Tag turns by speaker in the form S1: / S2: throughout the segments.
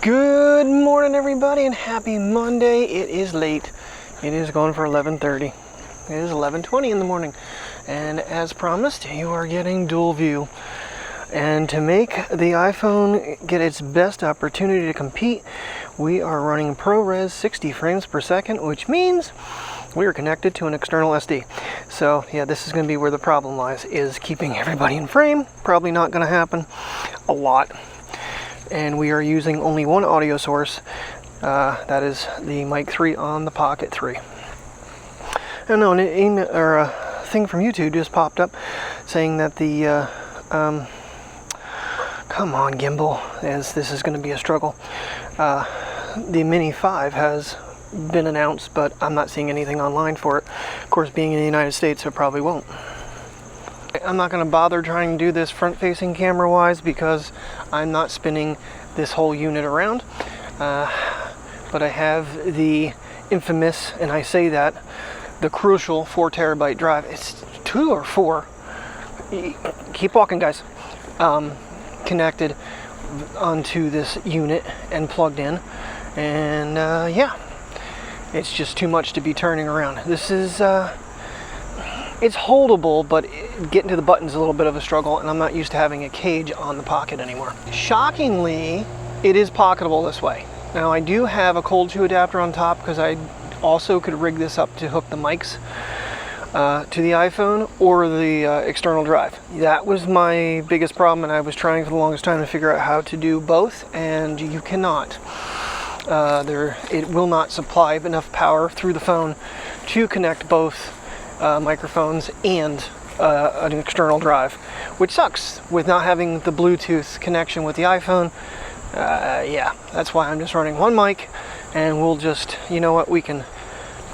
S1: Good morning, everybody, and happy Monday. It is late. It is going for 11:30. It is 11:20 in the morning, and as promised, you are getting dual view. And to make the iPhone get its best opportunity to compete, we are running ProRes 60 frames per second, which means we are connected to an external SD. So yeah, this is going to be where the problem lies, is keeping everybody in frame. Probably not going to happen a lot. And we are using only one audio source, that is the Mic 3 on the Pocket 3. I know an email or a thing from YouTube just popped up saying that the come on gimbal, as this is going to be a struggle. The Mini 5 has been announced, but I'm not seeing anything online for it. Of course, being in the United States, it probably won't. I'm not going to bother trying to do this front-facing camera-wise because I'm not spinning this whole unit around. But I have the infamous, and I say that, the crucial 4 terabyte drive. It's 2 or 4. Keep walking, guys. Connected onto this unit and plugged in. And yeah, it's just too much to be turning around. This is... it's holdable, but getting to the button's a little bit of a struggle, and I'm not used to having a cage on the Pocket anymore. Shockingly, it is pocketable this way. Now, I do have a cold shoe adapter on top because I also could rig this up to hook the mics to the iPhone or the external drive. That was my biggest problem, and I was trying for the longest time to figure out how to do both, and you cannot. It will not supply enough power through the phone to connect both microphones and an external drive, which sucks with not having the Bluetooth connection with the iPhone. Yeah, that's why I'm just running one mic, and we'll just, you know what, we can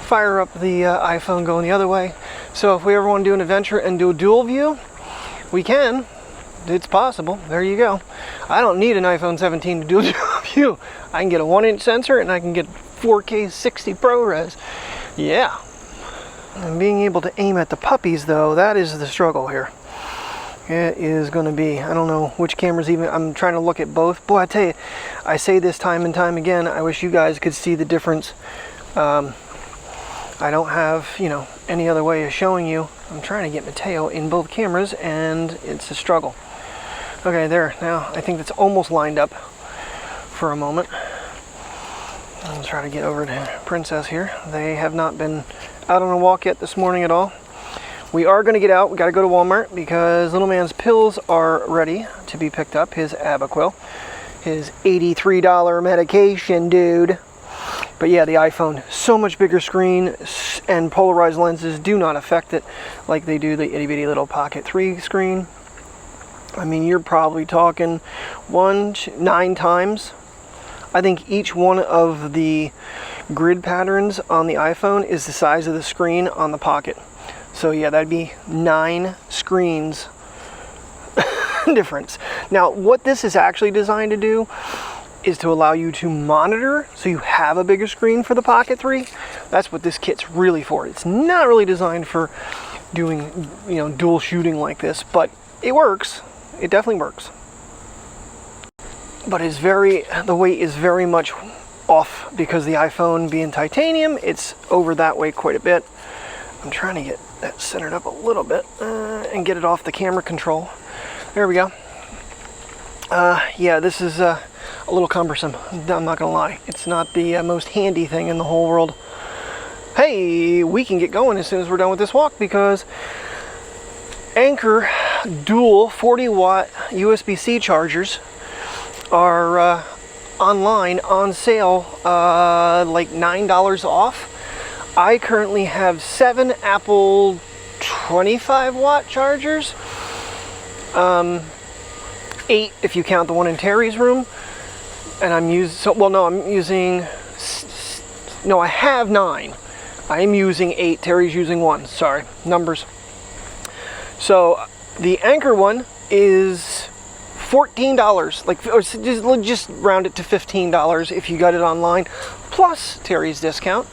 S1: fire up the iPhone going the other way. So if we ever want to do an adventure and do a dual view, we can. It's possible. There you go. I don't need an iPhone 17 to do a dual view. I can get a 1-inch sensor and I can get 4K 60 ProRes. Yeah. And being able to aim at the puppies, though, that is the struggle here. It is going to be, I don't know which camera's even, I'm trying to look at both. Boy, I tell you, I say this time and time again, I wish you guys could see the difference. I don't have, any other way of showing you. I'm trying to get Mateo in both cameras, and it's a struggle. Okay, there, now I think that's almost lined up for a moment. I'll try to get over to Princess here. They have not been out on a walk yet this morning at all. We are going to get out. We got to go to Walmart because little man's pills are ready to be picked up. His Abaquil, his $83 medication, dude. But yeah, the iPhone, so much bigger screen, and polarized lenses do not affect it like they do the itty bitty little Pocket 3 screen. I mean, you're probably talking 9 times. I think each one of the grid patterns on the iPhone is the size of the screen on the Pocket. So yeah, that'd be 9 screens difference. Now, what this is actually designed to do is to allow you to monitor, so you have a bigger screen for the Pocket 3. That's what this kit's really for. It's not really designed for doing, dual shooting like this, but it works. It definitely works. But the weight is very much off because the iPhone being titanium, it's over that way quite a bit. I'm trying to get that centered up a little bit and get it off the camera control. There we go. Yeah, this is a little cumbersome. I'm not gonna lie. It's not the most handy thing in the whole world. Hey, we can get going as soon as we're done with this walk because Anker dual 40-watt USB-C chargers are online on sale, like $9 off. I currently have 7 Apple 25-watt chargers, 8 if you count the one in Terry's room, and I have 9. I am using 8. Terry's using 1. Sorry, numbers. So the Anker one is $14, like, or just round it to $15 if you got it online, plus Terry's discount.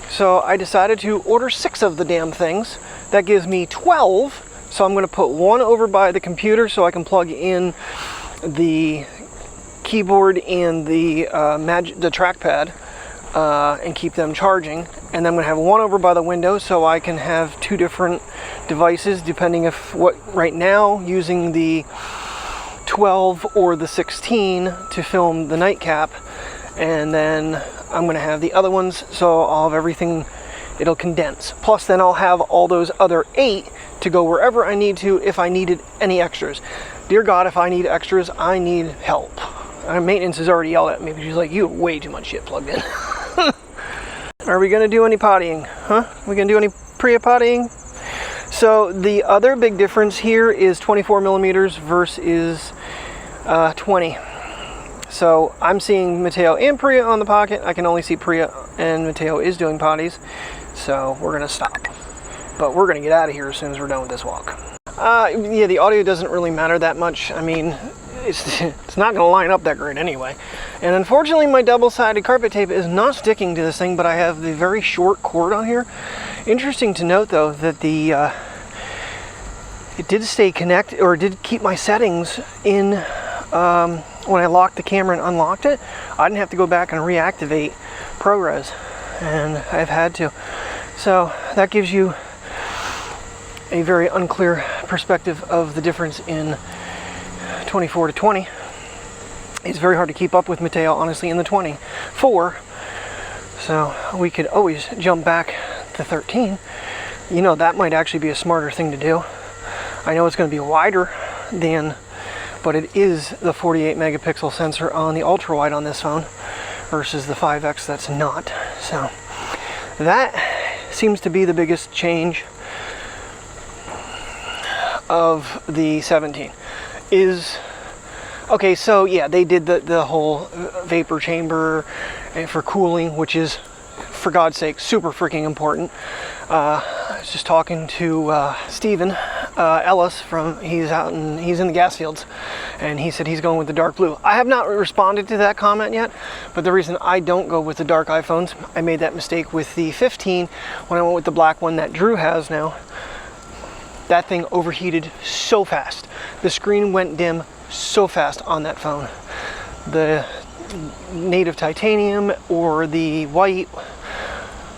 S1: So I decided to order 6 of the damn things. That gives me 12. So I'm going to put one over by the computer so I can plug in the keyboard and the trackpad and keep them charging. And then I'm going to have one over by the window so I can have two different devices depending if right now using the 12 or the 16 to film the nightcap, and then I'm going to have the other ones so I'll have everything, it'll condense. Plus then I'll have all those other 8 to go wherever I need to if I needed any extras. Dear God, if I need extras, I need help. Maintenance has already yelled at me, but she's like, you have way too much shit plugged in. Are we going to do any pottying? Huh? We going to do any pottying? So the other big difference here is 24 millimeters versus 20. So I'm seeing Matteo and Priya on the Pocket. I can only see Priya, and Matteo is doing potties. So we're going to stop. But we're going to get out of here as soon as we're done with this walk. Yeah, the audio doesn't really matter that much. I mean, it's not going to line up that great anyway. And unfortunately, my double-sided carpet tape is not sticking to this thing, but I have the very short cord on here. Interesting to note, though, that it did stay connected, or did keep my settings in when I locked the camera and unlocked it. I didn't have to go back and reactivate ProRes, and I've had to. So that gives you a very unclear perspective of the difference in 24 to 20. It's very hard to keep up with Matteo, honestly, in the 24. So we could always jump back to 13. You know, that might actually be a smarter thing to do. I know it's going to be wider but it is the 48 megapixel sensor on the ultra wide on this phone versus the 5X that's not. So that seems to be the biggest change of the 17 is, okay, so yeah, they did the whole vapor chamber for cooling, which is, for God's sake, super freaking important. I was just talking to Steven Ellis he's in the gas fields, and he said he's going with the dark blue. I have not responded to that comment yet, but the reason I don't go with the dark iPhones, I made that mistake with the 15 when I went with the black one that Drew has now. That thing overheated so fast. The screen went dim so fast on that phone. The native titanium or the white,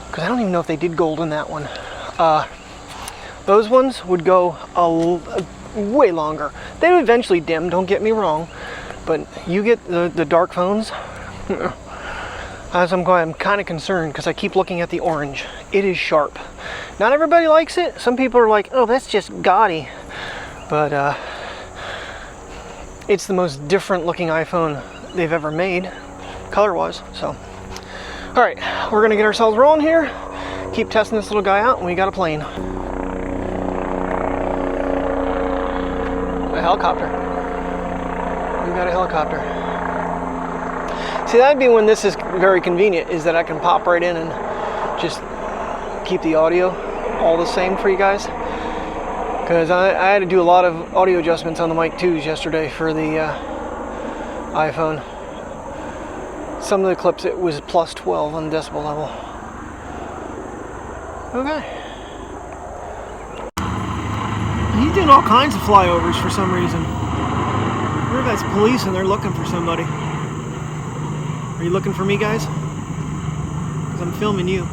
S1: because I don't even know if they did gold in that one. Those ones would go way longer. They would eventually dim, don't get me wrong, but you get the dark phones, I'm kind of concerned because I keep looking at the orange. It is sharp. Not everybody likes it. Some people are like, oh, that's just gaudy. But it's the most different looking iPhone they've ever made, color-wise. So, all right, we're gonna get ourselves rolling here. Keep testing this little guy out, and we got a plane. A helicopter. We got a helicopter. See, that'd be when this is very convenient, is that I can pop right in and just keep the audio all the same for you guys. Because I had to do a lot of audio adjustments on the mic 2s yesterday for the iPhone. Some of the clips it was plus 12 on the decibel level. Okay. He's doing all kinds of flyovers for some reason. I wonder if that's police and they're looking for somebody. Are you looking for me, guys? Because I'm filming you.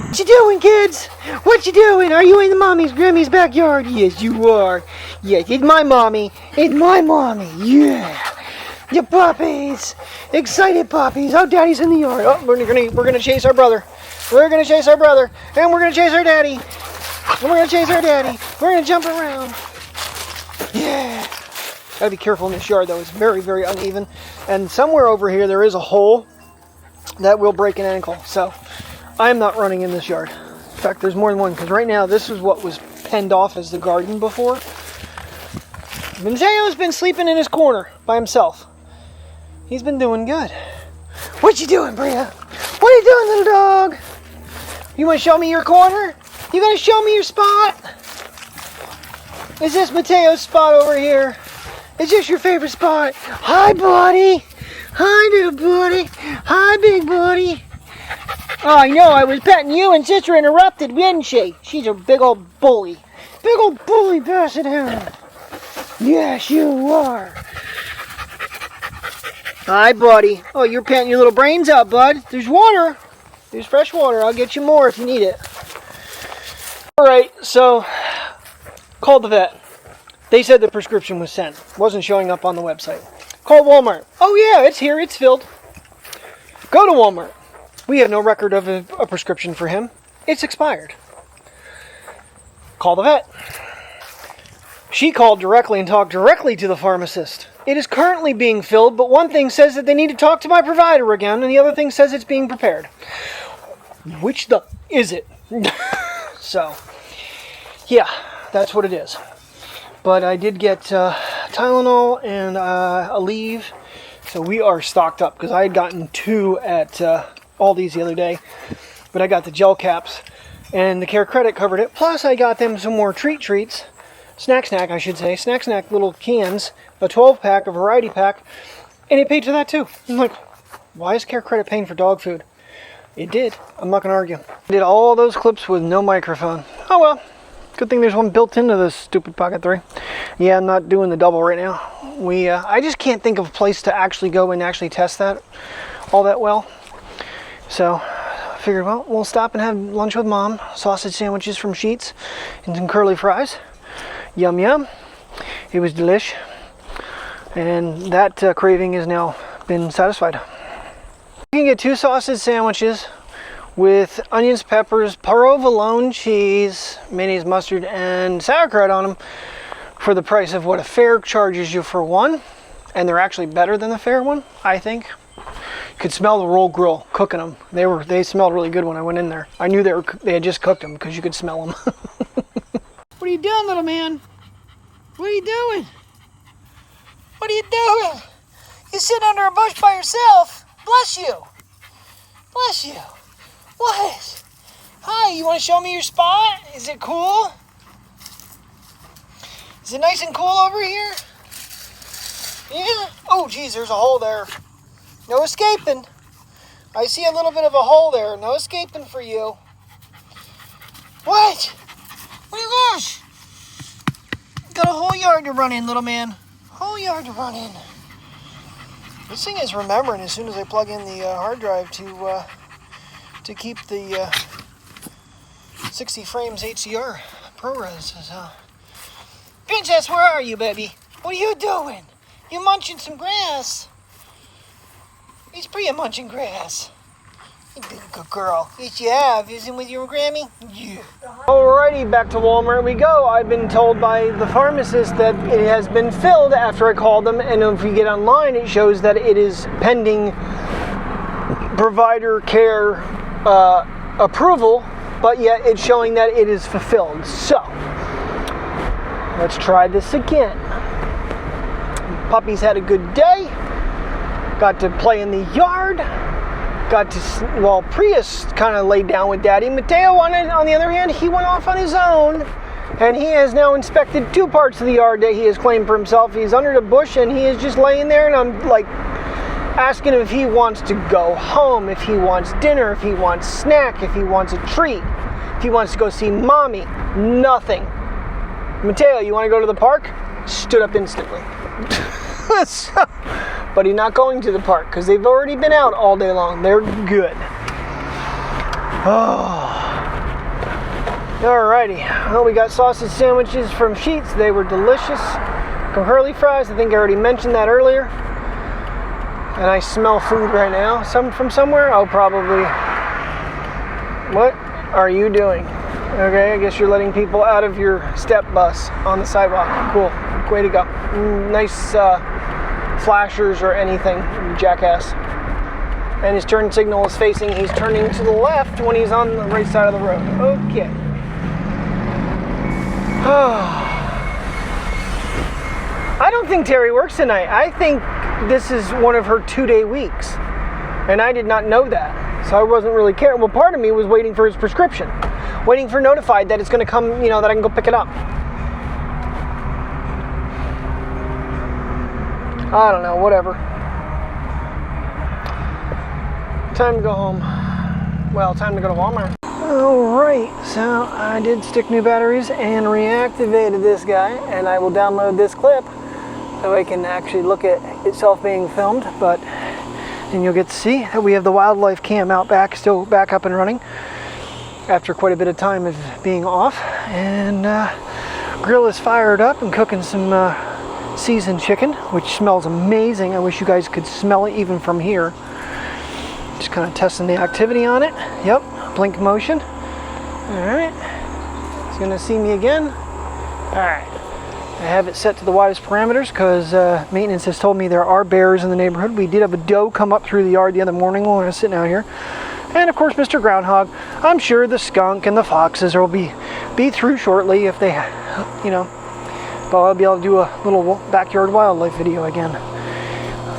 S1: What you doing, kids? What you doing? Are you in the Grammy's backyard? Yes, you are. Yes, it's my mommy. It's my mommy. Yeah. You puppies. Excited puppies. Oh, daddy's in the yard. Oh, we're gonna chase our brother. We're gonna chase our brother. And we're gonna chase our daddy. And we're gonna chase our daddy. We're gonna jump around. Yeah. Gotta be careful in this yard, though. It's very, very uneven. And somewhere over here, there is a hole that will break an ankle. So I am not running in this yard. In fact, there's more than one, because right now, this is what was penned off as the garden before. Mateo's been sleeping in his corner by himself. He's been doing good. What you doing, Bria? What are you doing, little dog? You want to show me your corner? You gonna show me your spot? Is this Mateo's spot over here? Is this your favorite spot? Hi, buddy. Hi, little buddy. Hi, big buddy. Oh, I know. I was petting you and sister interrupted, didn't she? She's a big old bully. Big old bully basset hound. Yes, you are.
S2: Hi, buddy. Oh, you're panting your little brains out, bud. There's water. There's fresh water. I'll get you more if you need it. All right, so called the vet. They said the prescription was sent. Wasn't showing up on the website. Called Walmart. Oh, yeah, it's here. It's filled. Go to Walmart. We have no record of a prescription for him. It's expired. Call the vet. She called directly and talked directly to the pharmacist. It is currently being filled, but one thing says that they need to talk to my provider again, and the other thing says it's being prepared. Which the is it? So, yeah, that's what it is. But I did get Tylenol and Aleve, so we are stocked up, because I had gotten 2 at Aldi's the other day, but I got the gel caps, and the Care Credit covered it. Plus, I got them some more treats. Snack, I should say. Snack little cans, a 12-pack, a variety pack, and it paid for that too. I'm like, why is Care Credit paying for dog food? It did. I'm not going to argue. I did all those clips with no microphone. Oh well. Good thing there's one built into this stupid Pocket 3. Yeah, I'm not doing the double right now. I just can't think of a place to actually go and actually test that all that well. So I figured, well, we'll stop and have lunch with Mom. Sausage sandwiches from Sheetz and some curly fries. Yum yum. It was delish. And that craving has now been satisfied. You can get 2 sausage sandwiches with onions, peppers, provolone cheese, mayonnaise, mustard, and sauerkraut on them for the price of what a fair charges you for one. And they're actually better than the fair one, I think. You could smell the roll grill cooking them. They smelled really good when I went in there. I knew they had just cooked them because you could smell them. What are you doing, little man? What are you doing? What are you doing? You sitting under a bush by yourself. Bless you. Bless you. What? Hi, you want to show me your spot? Is it cool? Is it nice and cool over here? Yeah? Oh, geez, there's a hole there. No escaping. I see a little bit of a hole there. No escaping for you. What? What do you gosh? Got a whole yard to run in, little man. Whole yard to run in. This thing is remembering as soon as I plug in the hard drive to keep the 60 frames HDR ProRes. Princess, where are you, baby? What are you doing? You munching some grass. It's Priya munching grass. You've been a good girl. Yes, you have. Isn't with your Grammy? Yeah. Alrighty, back to Walmart we go. I've been told by the pharmacist that it has been filled after I called them, and if you get online, it shows that it is pending provider care approval, but yet it's showing that it is fulfilled. So, let's try this again. Puppy's had a good day. Got to play in the yard. Got to, well, Prius kind of laid down with Daddy. Mateo, on the other hand, he went off on his own, and he has now inspected 2 parts of the yard that he has claimed for himself. He's under the bush, and he is just laying there, and I'm like asking him if he wants to go home, if he wants dinner, if he wants snack, if he wants a treat, if he wants to go see Mommy. Nothing. Mateo, you want to go to the park? Stood up instantly. But he's not going to the park because they've already been out all day long. They're good. Oh. Alrighty. Well, we got sausage sandwiches from Sheetz. They were delicious. Curly fries. I think I already mentioned that earlier. And I smell food right now. From somewhere? Oh, probably. What are you doing? Okay, I guess you're letting people out of your step bus on the sidewalk. Cool. Way to go. Nice flashers or anything, jackass. And his turn signal is facing, he's turning to the left when he's on the right side of the road. Okay. I don't think Terry works tonight. I think this is one of her 2-day weeks. And I did not know that. So I wasn't really caring. Well, part of me was waiting for his prescription. Waiting for notified that it's going to come, that I can go pick it up. I don't know, whatever. Time to go home. Well, time to go to Walmart. Alright, so I did stick new batteries and reactivated this guy, and I will download this clip so I can actually look at itself being filmed, but
S1: and you'll get to see that we have the wildlife cam out back, still back up and running after quite a bit of time of being off. And grill is fired up and cooking some seasoned chicken, which smells amazing. I wish you guys could smell it even from here. Just kind of testing the activity on it. Yep, blink motion. All right, it's gonna see me again. All right, I have it set to the widest parameters because maintenance has told me there are bears in the neighborhood. We did have a doe come up through the yard the other morning when I was sitting out here. And of course, Mr. Groundhog. I'm sure the skunk and the foxes will be through shortly if they, you know, but I'll be able to do a little backyard wildlife video again.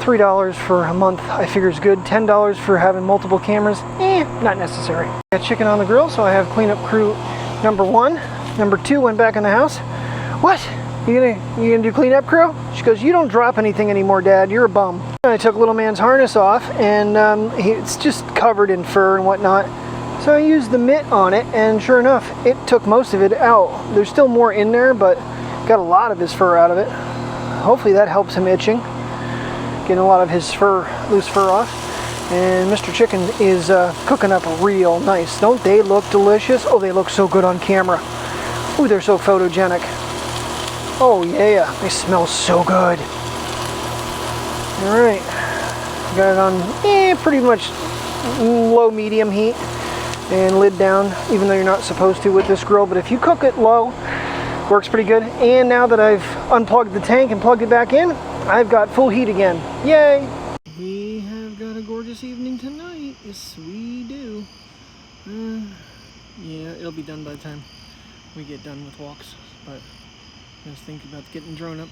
S1: $3 for a month I figure is good. $10 for having multiple cameras, not necessary. Got chicken on the grill, so I have cleanup crew number 1. Number 2 went back in the house. What? You gonna do cleanup crew? She goes, you don't drop anything anymore, Dad. You're a bum. I took little man's harness off, and it's just covered in fur and whatnot. So I used the mitt on it, and sure enough, it took most of it out. There's still more in there, but got a lot of his fur out of it. Hopefully that helps him itching. Getting a lot of his loose fur off. And Mr. Chicken is cooking up real nice. Don't they look delicious? Oh, they look so good on camera. Ooh, they're so photogenic. Oh yeah, they smell so good. All right, got it on pretty much low medium heat and lid down, even though you're not supposed to with this grill. But if you cook it low, works pretty good. And now that I've unplugged the tank and plugged it back in, I've got full heat again. Yay! We have got a gorgeous evening tonight. Yes, we do. Yeah, it'll be done by the time we get done with walks. But I was thinking about getting the drone up.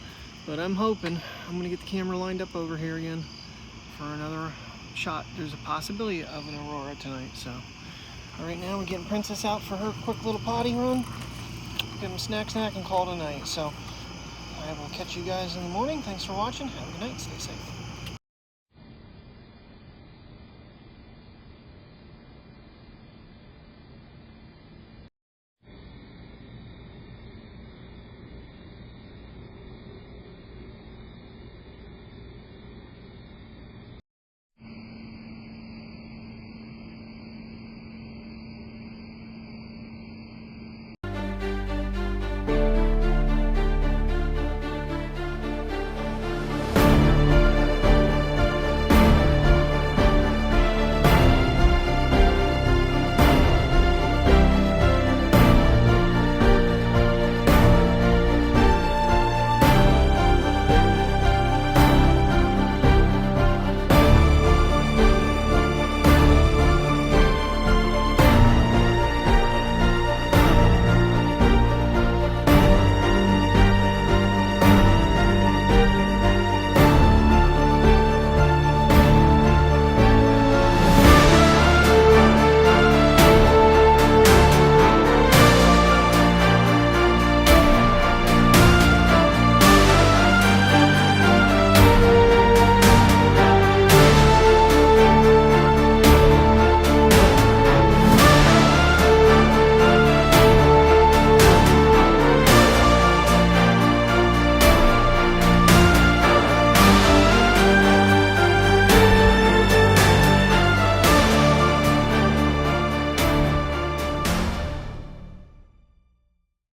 S1: But I'm hoping I'm going to get the camera lined up over here again for another shot. There's a possibility of an aurora tonight. So right now we're getting Princess out for her quick little potty run. Give them snack and call it a night. So I will catch you guys in the morning. Thanks for watching. Have a good night. Stay safe.